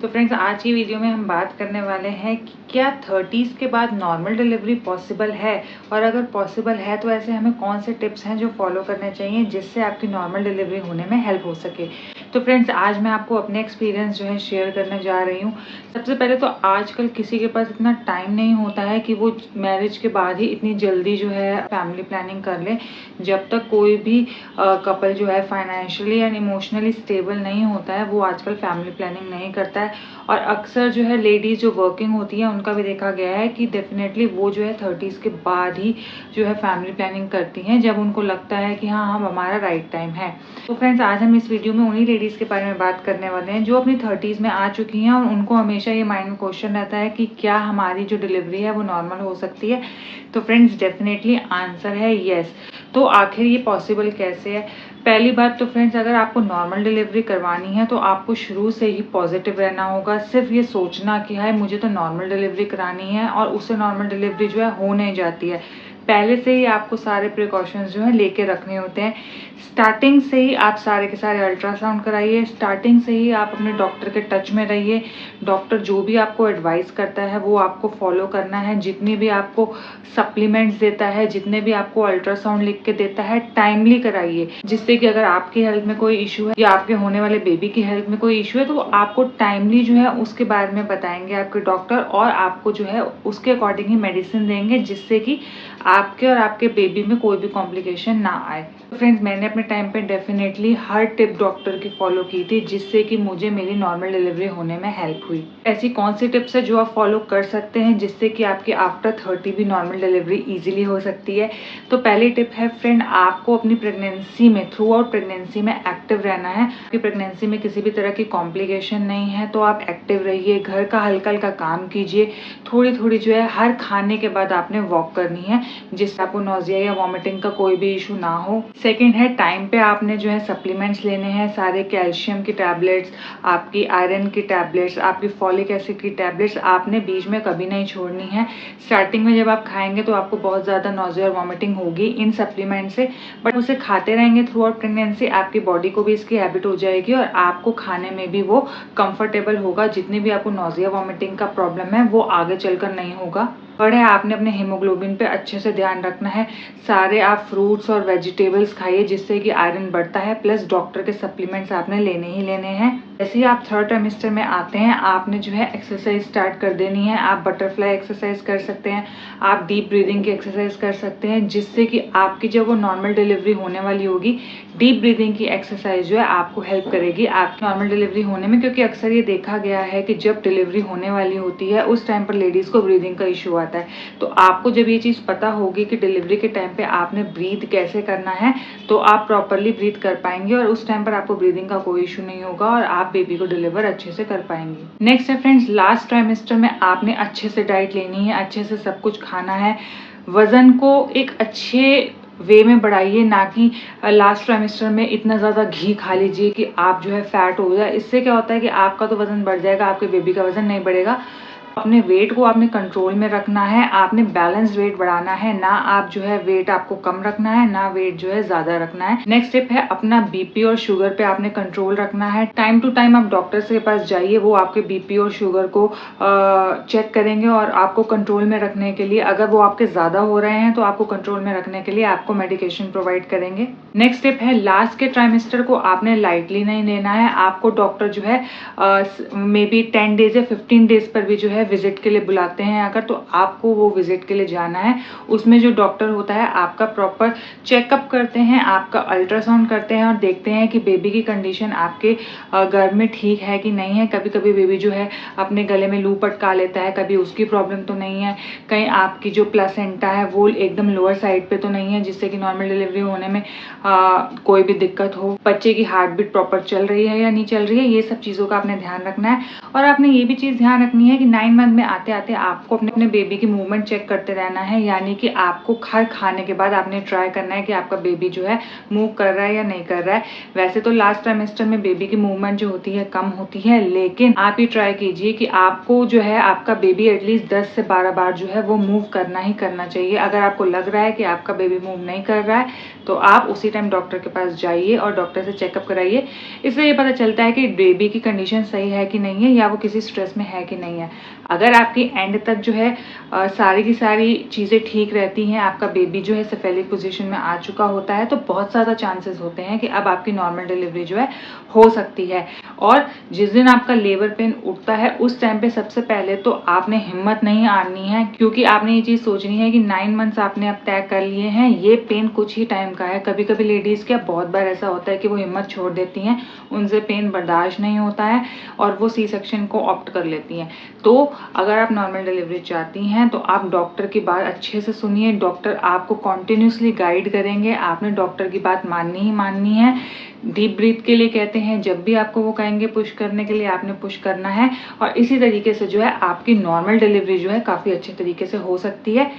तो फ्रेंड्स आज की वीडियो में हम बात करने वाले हैं कि क्या 30s के बाद नॉर्मल डिलीवरी पॉसिबल है, और अगर पॉसिबल है तो ऐसे हमें कौन से टिप्स हैं जो फॉलो करने चाहिए जिससे आपकी नॉर्मल डिलीवरी होने में हेल्प हो सके। तो फ्रेंड्स आज मैं आपको अपने एक्सपीरियंस जो है शेयर करने जा रही हूँ। सबसे पहले तो आजकल किसी के पास इतना टाइम नहीं होता है कि वो मैरिज के बाद ही इतनी जल्दी जो है फैमिली प्लानिंग कर ले। जब तक कोई भी कपल जो है फाइनेंशियली एंड इमोशनली स्टेबल नहीं होता है वो आजकल फैमिली प्लानिंग नहीं करता है। और अक्सर जो है लेडीज जो वर्किंग होती है उनका भी देखा गया है कि डेफिनेटली वो जो है 30s के बाद ही जो है फैमिली प्लानिंग करती हैं, जब उनको लगता है कि हाँ हमारा राइट टाइम है। तो फ्रेंड्स आज हम इस वीडियो में उन्हीं लेडीज के बारे में बात करने वाले हैं जो अपनी 30s में आ चुकी हैं और उनको हमेशा ये माइंड में क्वेश्चन रहता है कि क्या हमारी जो डिलीवरी है वो नॉर्मल हो सकती है। तो फ्रेंड्स डेफिनेटली आंसर है यस। तो आखिर ये पॉसिबल कैसे है? पहली बात तो फ्रेंड्स अगर आपको नॉर्मल डिलीवरी करवानी है तो आपको शुरू से ही पॉजिटिव रहना होगा। सिर्फ ये सोचना कि हाय मुझे तो नॉर्मल डिलीवरी करानी है और उससे नॉर्मल डिलीवरी जो है हो नहीं जाती है। पहले से ही आपको सारे प्रिकॉशंस जो है लेके रखने होते हैं। स्टार्टिंग से ही आप सारे के सारे अल्ट्रासाउंड कराइए। स्टार्टिंग से ही आप अपने डॉक्टर के टच में रहिए। डॉक्टर जो भी आपको एडवाइस करता है वो आपको फॉलो करना है। जितनी भी आपको सप्लीमेंट्स देता है, जितने भी आपको अल्ट्रासाउंड लिख के देता है, टाइमली कराइए, जिससे कि अगर आपकी हेल्थ में कोई इशू है या आपके होने वाले बेबी की हेल्थ में कोई इशू है तो आपको टाइमली जो है उसके बारे में बताएंगे आपके डॉक्टर, और आपको जो है उसके अकॉर्डिंग ही मेडिसिन देंगे जिससे कि आपके और आपके बेबी में कोई भी कॉम्प्लिकेशन ना आए। तो फ्रेंड्स मैंने अपने टाइम पे डेफिनेटली हर टिप डॉक्टर की फॉलो की थी जिससे कि मुझे मेरी नॉर्मल डिलीवरी होने में हेल्प हुई। ऐसी कौन सी टिप्स है जो आप फॉलो कर सकते हैं जिससे कि आपकी आफ्टर 30 भी नॉर्मल डिलीवरी इजीली हो सकती है? तो पहली टिप है फ्रेंड, आपको अपनी प्रेगनेंसी में थ्रू आउट प्रेगनेंसी में एक्टिव रहना है। आपकी प्रेगनेंसी में किसी भी तरह की कॉम्प्लिकेशन नहीं है तो आप एक्टिव रहिए, घर का हल्का हल्का काम कीजिए। थोड़ी थोड़ी जो है हर खाने के बाद आपने वॉक करनी है जिससे आपको नोजिया या वॉमिटिंग का कोई भी इशू ना हो। सेकेंड है टाइम पे आपने जो है सप्लीमेंट्स लेने हैं, सारे कैल्शियम की टैबलेट्स, आपकी आयरन की टैबलेट्स, आपकी फॉलिक एसिड की टैबलेट्स आपने बीच में कभी नहीं छोड़नी है। स्टार्टिंग में जब आप खाएंगे तो आपको बहुत ज़्यादा नोजिया और वॉमिटिंग होगी इन सप्लीमेंट से, बट उसे खाते रहेंगे थ्रू आउट प्रेगनेंसी, आपकी बॉडी को भी इसकी हैबिट हो जाएगी और आपको खाने में भी वो कंफर्टेबल होगा। जितनी भी आपको नोजिया वॉमिटिंग का प्रॉब्लम है वो आगे चलकर नहीं होगा। और है आपने अपने हीमोग्लोबिन पे अच्छे से ध्यान रखना है। सारे आप फ्रूट्स और वेजिटेबल्स खाइए जिससे कि आयरन बढ़ता है, प्लस डॉक्टर के सप्लीमेंट्स आपने लेने ही लेने हैं। जैसे ही आप थर्ड ट्राइमेस्टर में आते हैं आपने जो है एक्सरसाइज स्टार्ट कर देनी है। आप बटरफ्लाई एक्सरसाइज कर सकते हैं, आप डीप ब्रीदिंग की एक्सरसाइज कर सकते हैं जिससे कि आपकी जब वो नॉर्मल डिलीवरी होने वाली होगी, डीप ब्रीदिंग की एक्सरसाइज जो है आपको हेल्प करेगी आपकी नॉर्मल डिलीवरी होने में। क्योंकि अक्सर ये देखा गया है कि जब डिलीवरी होने वाली होती है उस टाइम पर लेडीज को ब्रीदिंग का इशू आता है। तो आपको जब ये चीज पता होगी कि डिलीवरी के टाइम पे आपने ब्रीथ कैसे करना है तो आप प्रॉपरली ब्रीथ कर पाएंगे और उस टाइम पर आपको ब्रीदिंग का कोई इशू नहीं होगा और आप बेबी को डिलीवर अच्छे से कर पाएंगे। नेक्स्ट है फ्रेंड्स, लास्ट ट्राइमेस्टर में आपने अच्छे से डाइट लेनी है, अच्छे से सब कुछ खाना है। वजन को एक अच्छे वे में बढ़ाइए, ना कि लास्ट ट्राइमेस्टर में इतना ज़्यादा घी खा लीजिए कि आप जो है फैट हो जाए। इससे क्या होता है कि आपका तो वजन बढ़ जाएगा, आपके बेबी का वजन नहीं बढ़ेगा। अपने वेट को आपने कंट्रोल में रखना है, आपने बैलेंस वेट बढ़ाना है, ना आप जो है वेट आपको कम रखना है ना वेट जो है ज्यादा रखना है। नेक्स्ट स्टेप है अपना बीपी और शुगर पे आपने कंट्रोल रखना है। टाइम टू टाइम आप डॉक्टर के पास जाइए, वो आपके बीपी और शुगर को चेक करेंगे और आपको कंट्रोल में रखने के लिए, अगर वो आपके ज्यादा हो रहे हैं तो आपको कंट्रोल में रखने के लिए आपको मेडिकेशन प्रोवाइड करेंगे। नेक्स्ट स्टेप है लास्ट के ट्राइमेस्टर को आपने लाइटली नहीं लेना है। आपको डॉक्टर जो है मे बी 10 डेज या 15 डेज पर भी जो है विजिट के लिए बुलाते हैं अगर, तो आपको वो विजिट के लिए जाना है। उसमें जो डॉक्टर होता है आपका प्रॉपर चेकअप करते हैं, आपका अल्ट्रासाउंड करते हैं और देखते हैं कि बेबी की कंडीशन आपके घर में ठीक है कि नहीं है। कभी कभी बेबी जो है अपने गले में लूप अटका लेता है, कभी उसकी प्रॉब्लम तो नहीं है, कहीं आपकी जो प्लासेंटा है वो एकदम लोअर साइड पे तो नहीं है जिससे कि नॉर्मल डिलीवरी होने में कोई भी दिक्कत हो। बच्चे की हार्ट बीट प्रॉपर चल रही है या नहीं चल रही है, ये सब चीजों का आपने ध्यान रखना है। और आपने ये भी चीज ध्यान रखनी है कि 9 मंथ में आते आते आपको अपने बेबी की मूवमेंट चेक करते रहना है। यानी कि आपको हर खाने के बाद आपने ट्राई करना है कि आपका बेबी जो है मूव कर रहा है या नहीं कर रहा है। वैसे तो लास्ट ट्राइमेस्टर में बेबी की मूवमेंट जो होती है कम होती है, लेकिन आप ये ट्राई कीजिए कि आपको जो है आपका बेबी एटलीस्ट 10 से 12 बार जो है वो मूव करना ही करना चाहिए। अगर आपको लग रहा है कि आपका बेबी मूव नहीं कर रहा है तो आप उसी टाइम डॉक्टर के पास जाइए और डॉक्टर से चेकअप कराइए। इससे ये पता चलता है कि बेबी की कंडीशन सही है कि नहीं है, या वो किसी स्ट्रेस में है कि नहीं है। अगर आपकी एंड तक जो है सारी की सारी चीज़ें ठीक रहती हैं, आपका बेबी जो है सेफेलिक पोजीशन में आ चुका होता है, तो बहुत ज़्यादा चांसेस होते हैं कि अब आपकी नॉर्मल डिलीवरी जो है हो सकती है। और जिस दिन आपका लेबर पेन उठता है उस टाइम पे सबसे पहले तो आपने हिम्मत नहीं हारनी है, क्योंकि आपने ये चीज़ सोचनी है कि 9 मंथ्स आपने अब तय कर लिए हैं, ये पेन कुछ ही टाइम का है। कभी कभी लेडीज़ क्या बहुत बार ऐसा होता है कि वो हिम्मत छोड़ देती हैं, उनसे पेन बर्दाश्त नहीं होता है और वो सी सेक्शन को ऑप्ट कर लेती हैं। तो अगर आप नॉर्मल डिलीवरी चाहती हैं तो आप डॉक्टर की बात अच्छे से सुनिए। डॉक्टर आपको कॉन्टिन्यूसली गाइड करेंगे, आपने डॉक्टर की बात माननी ही माननी है। डीप ब्रीथ के लिए कहते हैं, जब भी आपको वो कहेंगे पुश करने के लिए, आपने पुश करना है। और इसी तरीके से जो है आपकी नॉर्मल डिलीवरी जो है काफ़ी अच्छे तरीके से हो सकती है।